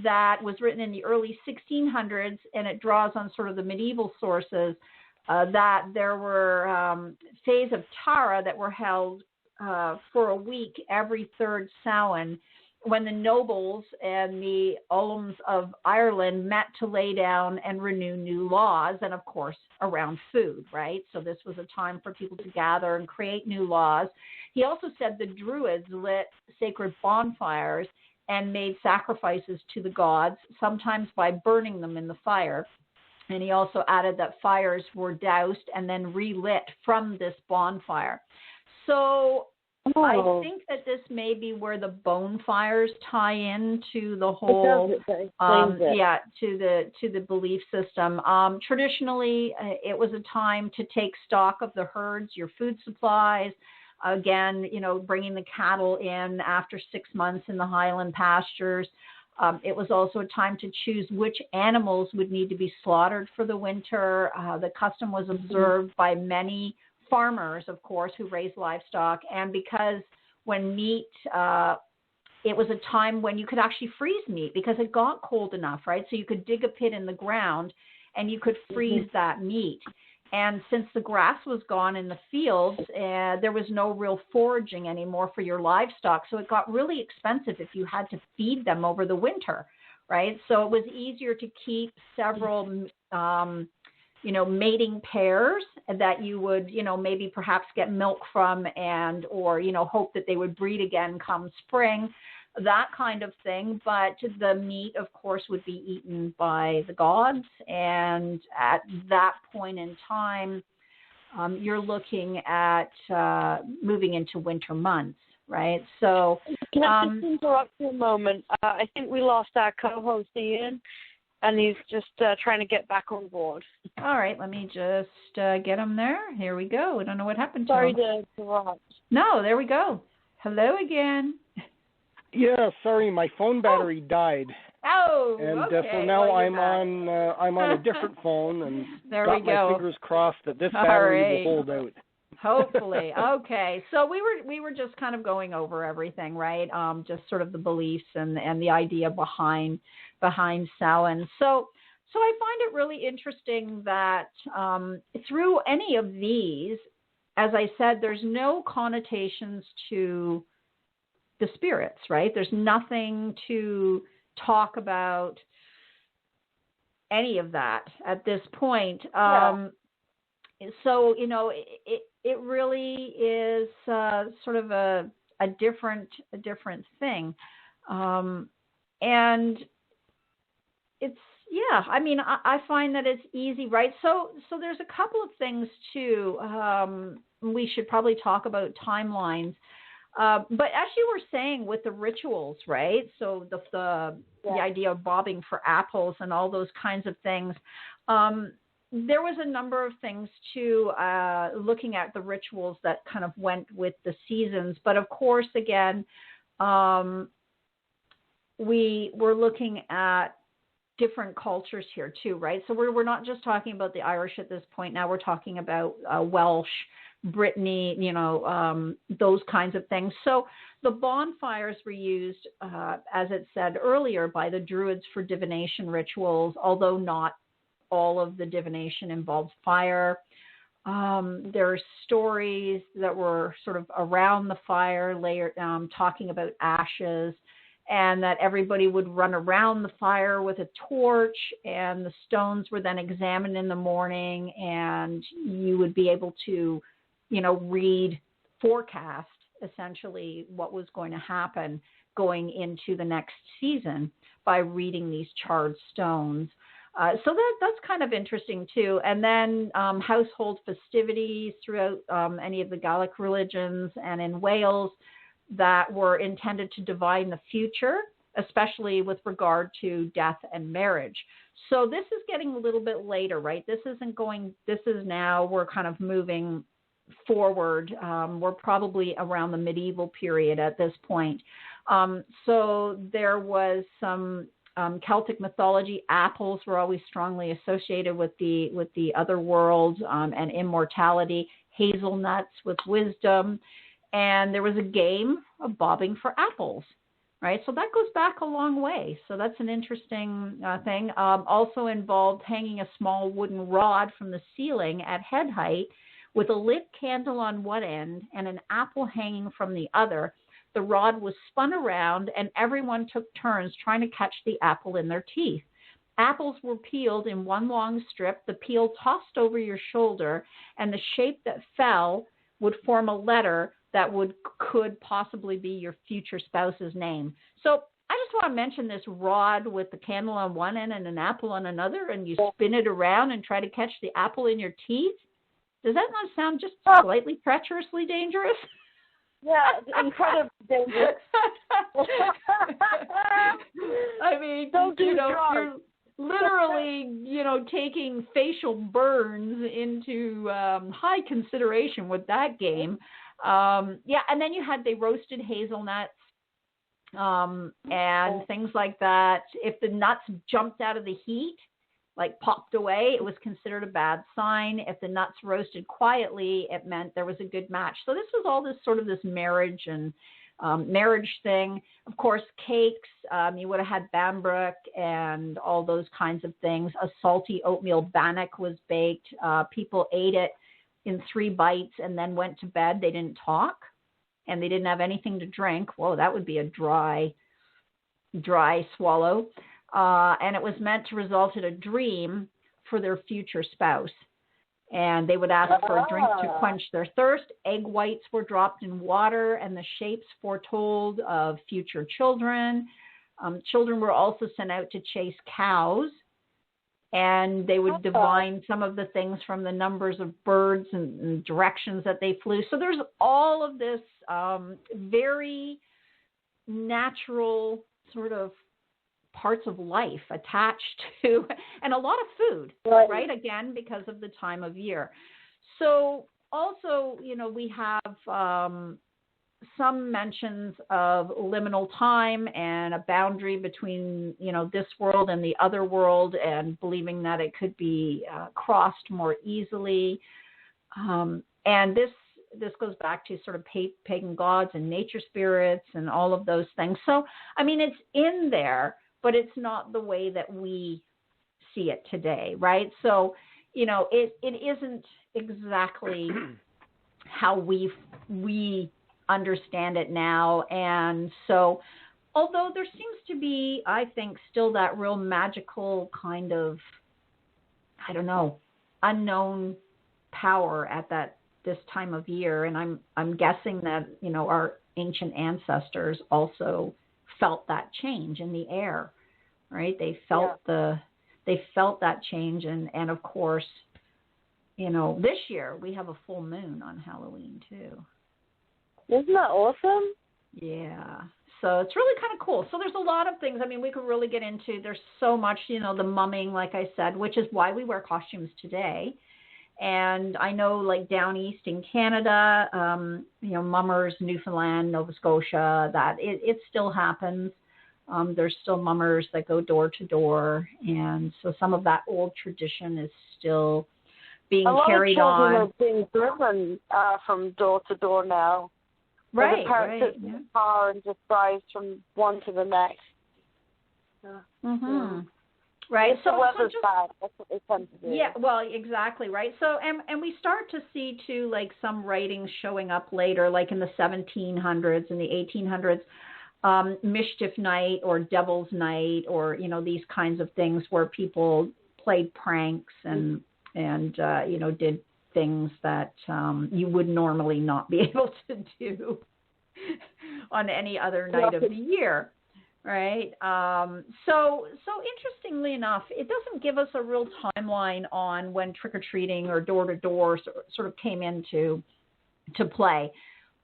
that was written in the early 1600s, and it draws on sort of the medieval sources, that there were Fays of Tara that were held for a week every third Samhain, when the nobles and the Ullams of Ireland met to lay down and renew new laws, and of course around food, right? So this was a time for people to gather and create new laws. He also said the Druids lit sacred bonfires and made sacrifices to the gods, sometimes by burning them in the fire. And he also added that fires were doused and then relit from this bonfire. So I think that this may be where the bonfires tie in to the whole, to the belief system. Traditionally, it was a time to take stock of the herds, your food supplies. Again, bringing the cattle in after 6 months in the highland pastures. It was also a time to choose which animals would need to be slaughtered for the winter. The custom was observed by many farmers, of course, who raised livestock. And because when meat, it was a time when you could actually freeze meat because it got cold enough, right? So you could dig a pit in the ground and you could freeze that meat. And since the grass was gone in the fields, there was no real foraging anymore for your livestock. So it got really expensive if you had to feed them over the winter, right? So it was easier to keep several, mating pairs that you would, maybe perhaps get milk from or hope that they would breed again come spring, that kind of thing. But the meat, of course, would be eaten by the gods. And at that point in time, you're looking at moving into winter months, right? So can I just interrupt for a moment? I think we lost our co-host, Ian, and he's just trying to get back on board. All right, let me just get him there. Here we go. I don't know what happened to Sorry him. to interrupt. No, there we go. Hello again. Yeah, sorry, my phone battery died. Oh, and okay. So now well, I'm on a different phone, and there got we go. my fingers crossed that this battery right. will hold out. Hopefully. Okay. So we were just kind of going over everything, right? Just sort of the beliefs and the idea behind Samhain. So I find it really interesting that through any of these, as I said, there's no connotations to the spirits, right? There's nothing to talk about any of that at this point. So, it really is sort of a different thing. And it's, I find that it's easy, right? So there's a couple of things too. We should probably talk about timelines. But as you were saying with the rituals, right? So the idea of bobbing for apples and all those kinds of things. There was a number of things too, looking at the rituals that kind of went with the seasons. But of course, again, we were looking at different cultures here too, right? So we're not just talking about the Irish at this point. Now we're talking about Welsh, Brittany, those kinds of things. So the bonfires were used, as it said earlier, by the Druids for divination rituals, although not all of the divination involved fire. There are stories that were sort of around the fire, talking about ashes, and that everybody would run around the fire with a torch, and the stones were then examined in the morning, and you would be able to, forecast essentially what was going to happen going into the next season by reading these charred stones. So that's kind of interesting too. And then household festivities throughout any of the Gaelic religions and in Wales that were intended to divine the future, especially with regard to death and marriage. So this is getting a little bit later, right? This is now, we're kind of moving forward. We're probably around the medieval period at this point. So there was some Celtic mythology. Apples were always strongly associated with the other world and immortality. Hazelnuts with wisdom. And there was a game of bobbing for apples. right? So that goes back a long way. So that's an interesting thing. Also involved hanging a small wooden rod from the ceiling at head height with a lit candle on one end and an apple hanging from the other. The rod was spun around, and everyone took turns trying to catch the apple in their teeth. Apples were peeled in one long strip, the peel tossed over your shoulder, and the shape that fell would form a letter that could possibly be your future spouse's name. So I just want to mention this rod with the candle on one end and an apple on another, and you spin it around and try to catch the apple in your teeth. Does that not sound just slightly treacherously dangerous? Yeah, incredibly dangerous. I mean, don't you're literally, taking facial burns into high consideration with that game. And then they roasted hazelnuts and things like that. If the nuts jumped out of the heat, like popped away, it was considered a bad sign. If the nuts roasted quietly, it meant there was a good match. So this was all this sort of this marriage and marriage thing. Of course, cakes, you would have had bambrick and all those kinds of things. A salty oatmeal bannock was baked. People ate it in 3 bites and then went to bed. They didn't talk and they didn't have anything to drink. Whoa, that would be a dry swallow. And it was meant to result in a dream for their future spouse. And they would ask for a drink to quench their thirst. Egg whites were dropped in water, and the shapes foretold of future children. Children were also sent out to chase cows, and they would divine some of the things from the numbers of birds and directions that they flew. So there's all of this very natural sort of parts of life attached to, and a lot of food, right? Again, because of the time of year. So also, we have some mentions of liminal time and a boundary between, this world and the other world, and believing that it could be crossed more easily. And this goes back to sort of pagan gods and nature spirits and all of those things. So, I mean, it's in there, but it's not the way that we see it today, right? So, it isn't exactly how we understand it now. And so, although there seems to be, I think, still that real magical kind of, I don't know, unknown power at this time of year. And I'm guessing that, our ancient ancestors also felt that change in the air, right? They felt that change, and of course, this year we have a full moon on Halloween too. Isn't that awesome? Yeah. So it's really kind of cool. So there's a lot of things. I mean, we could really get into. There's so much, the mumming, like I said, which is why we wear costumes today. And I know, like down east in Canada, mummers, Newfoundland, Nova Scotia, that it still happens. There's still mummers that go door to door, and so some of that old tradition is still being carried on. A lot of children are being driven from door to door now. Right, the parents sit in the car and just drives from one to the next. Right. If the weather's bad, that's what they tend to do. Yeah, well, exactly, right. So, and we start to see, too, like some writings showing up later, like in the 1700s and the 1800s, Mischief Night or Devil's Night, or, these kinds of things where people played pranks and did things that you would normally not be able to do on any other night of the year. Right. So interestingly enough, it doesn't give us a real timeline on when trick-or-treating or door-to-door sort of came into play.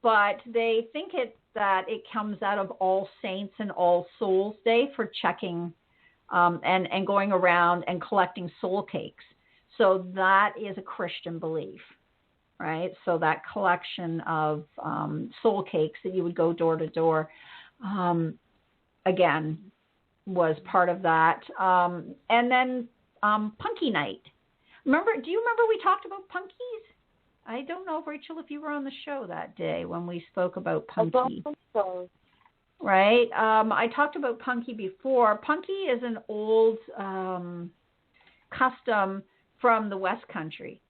But they think that it comes out of All Saints and All Souls Day for checking and going around and collecting soul cakes. So that is a Christian belief, right? So that collection of soul cakes that you would go door to door, again, was part of that. And then Punky Night. Do you remember we talked about punkies? I don't know, Rachel, if you were on the show that day when we spoke about punky. I don't think so. right? I talked about Punky before. Punky is an old custom from the West Country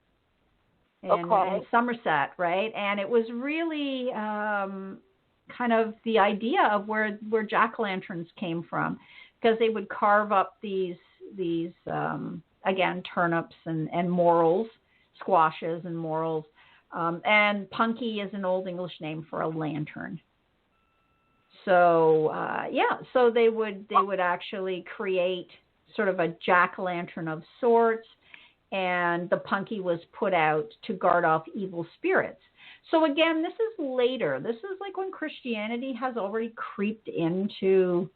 in Somerset, right? And it was really kind of the idea of where jack-o'-lanterns came from, because they would carve up these again, turnips and morels, squashes and morels, and Punky is an Old English name for a lantern. So so they would actually create sort of a jack-o'-lantern of sorts, and the Punky was put out to guard off evil spirits. So again, this is later. This is like when Christianity has already creeped into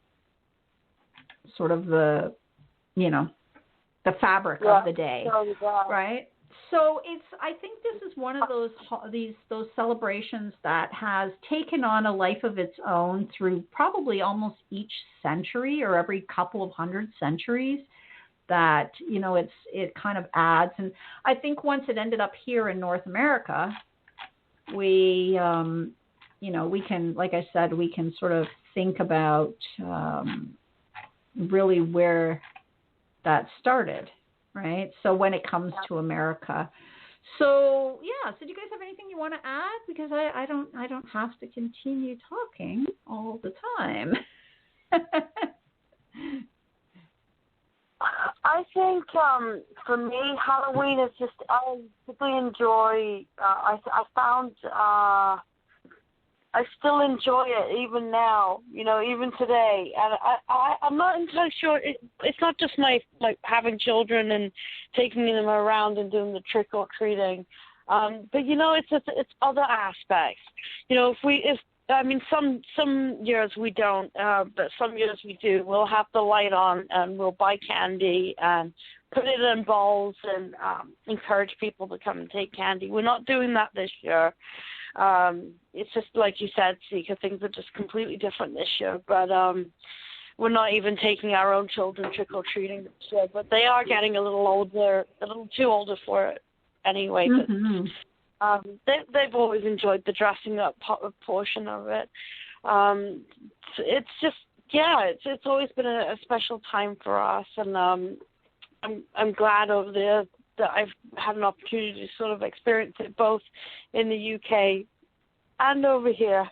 sort of the fabric of the day, right? So I think this is one of those celebrations that has taken on a life of its own through probably almost each century or every couple of hundred centuries. That it kind of adds, and I think once it ended up here in North America, we we can, like I said, we can sort of think about really where that started, right? So when it comes to America. So so do you guys have anything you want to add? Because I don't have to continue talking all the time. I think for me, Halloween is just, I particularly enjoy, I found I still enjoy it even now, even today. And I'm not entirely sure, it's not just my having children and taking them around and doing the trick-or-treating. But, it's other aspects. Some years we don't, but some years we do. We'll have the light on and we'll buy candy and put it in bowls and encourage people to come and take candy. We're not doing that this year. It's just like you said, Sika, things are just completely different this year. But we're not even taking our own children trick-or-treating this year. But they are getting a little older, a little too older for it anyway. Mm-hmm. But they've always enjoyed the dressing up portion of it. It's just, it's always been a special time for us, and I'm glad over there that I've had an opportunity to sort of experience it both in the UK and over here.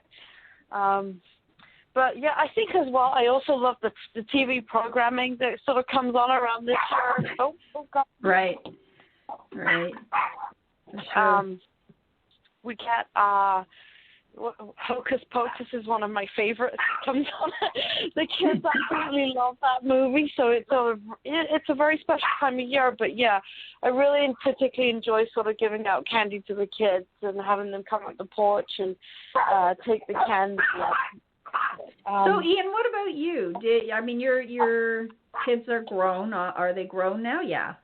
But I think as well, I also love the TV programming that sort of comes on around this year. Oh God. Right. For sure. We get Hocus Pocus is one of my favorites. Comes on. The kids absolutely love that movie, so it's a very special time of year. But I really particularly enjoy sort of giving out candy to the kids and having them come up the porch and take the candy. So Ian, what about you? Your kids are grown. Are they grown now? Yeah.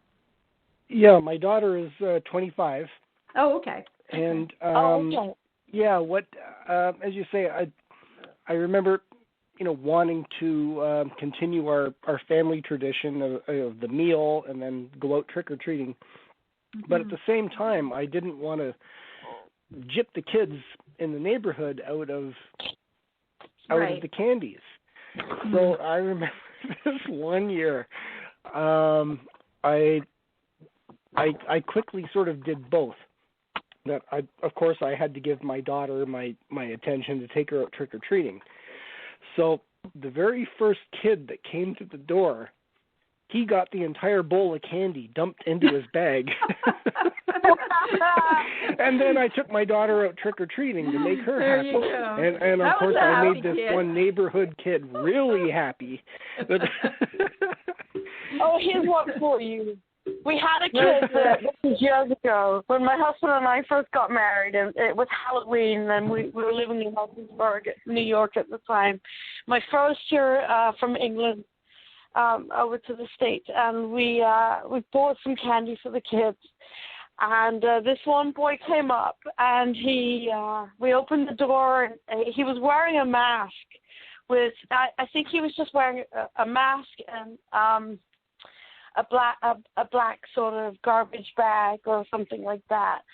Yeah, my daughter is 25. Oh, okay. And okay. What as you say, I remember wanting to continue our family tradition of the meal and then go out trick or treating. Mm-hmm. But at the same time, I didn't want to gyp the kids in the neighborhood out of the candies. Mm-hmm. So I remember this one year, I quickly sort of did both. That of course I had to give my daughter my attention to take her out trick or treating. So the very first kid that came to the door, he got the entire bowl of candy dumped into his bag. And then I took my daughter out trick or treating to make her happy. And of course I made this one neighborhood kid really happy. Oh, here's one for you. We had a kid years ago when my husband and I first got married, and it was Halloween, and we were living in Wilkinsburg, New York at the time. My first year from England over to the States, and we bought some candy for the kids. And this one boy came up, and we opened the door, and he was wearing a mask with, I think he was just wearing a mask and a black sort of garbage bag or something like that.